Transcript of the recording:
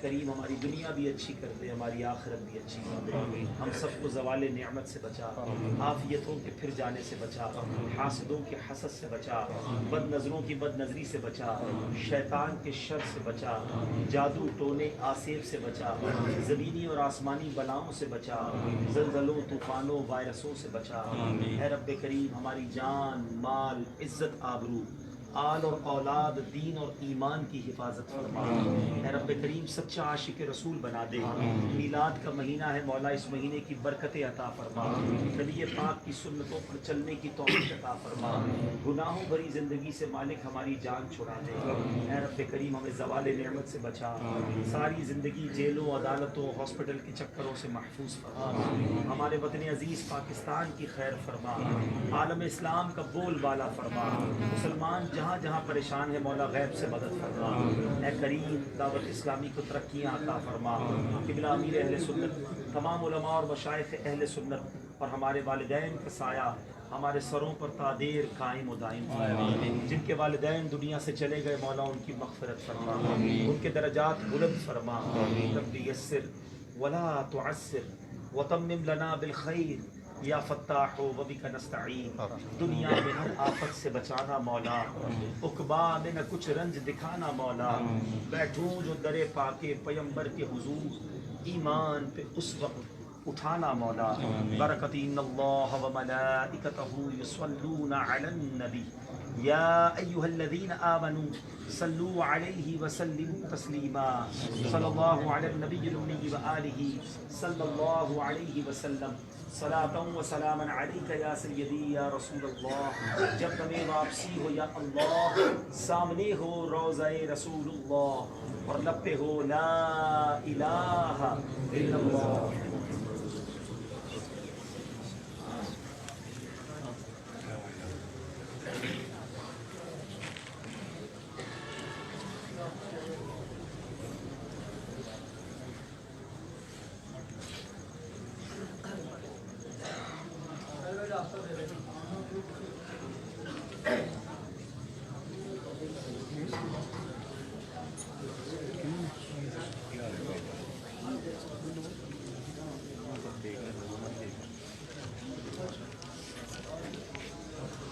کریم ہماری دنیا بھی اچھی کر دے، ہماری آخرت بھی اچھی کر دے، ہم سب کو زوال نعمت سے بچا، عافیتوں کے پھر جانے سے بچا، حاسدوں کے حسد سے بچا، بد نظروں کی بد نظری سے بچا، شیطان کے شر سے بچا، جادو ٹونے آسیب سے بچا، زمینی اور آسمانی بلاؤں سے بچا، زلزلوں طوفانوں وائرسوں سے بچا۔ اے رب کریم ہماری جان مال عزت آبرو آل اور اولاد دین اور ایمان کی حفاظت فرما۔ اے رب کریم سچا عاشق رسول بنا دے۔ میلاد کا مہینہ ہے مولا، اس مہینے کی برکتیں عطا فرما، نبی پاک کی سنتوں پر چلنے کی توفیق عطا فرما، گناہوں بھری زندگی سے مالک ہماری جان چھڑا دے۔ اے رب کریم ہمیں زوال نعمت سے بچا، ساری زندگی جیلوں عدالتوں ہاسپٹل کے چکروں سے محفوظ فرما، ہمارے وطن عزیز پاکستان کی خیر فرما، عالم اسلام کا بول بالا فرما، مسلمان جہاں جہاں پریشان ہے مولا غیب سے مدد فرما۔ اے کریم دعوت اسلامی کو ترقیاں عطا فرما، قبلہ امیر اہل سنت تمام علماء اور مشائخ اہل سنت اور ہمارے والدین کا سایہ ہمارے سروں پر تادیر قائم و دائم فرما، جن کے والدین دنیا سے چلے گئے مولا ان کی مغفرت فرما، ان کے درجات بلند فرما۔ رب یسر ولا تعسر وتمم لنا بالخیر یا فتاح و بک نستعین، دنیا میں ہر آفت سے بچانا مولا، عقبا میں نہ کچھ رنج دکھانا مولا، بیٹھوں جو در پاکے پیمبر کے حضور، ایمان پہ اس وقت اٹھانا مولا۔ برکت ان اللہ و ملائکتہ یصلون علی النبی یا ایھا الذین آمنوا صلوا علیہ وسلموا تسلیما، صلی اللہ علی النبی الامی وآلہ صلی اللہ علیہ وسلم، صلاۃ و سلاما علیک یا سیدی یا رسول اللہ۔ جب تمہیں واپسی ہو یا اللہ، سامنے ہو روضہ رسول اللہ اور لب پہ ہو لا الہ الا اللہ۔ After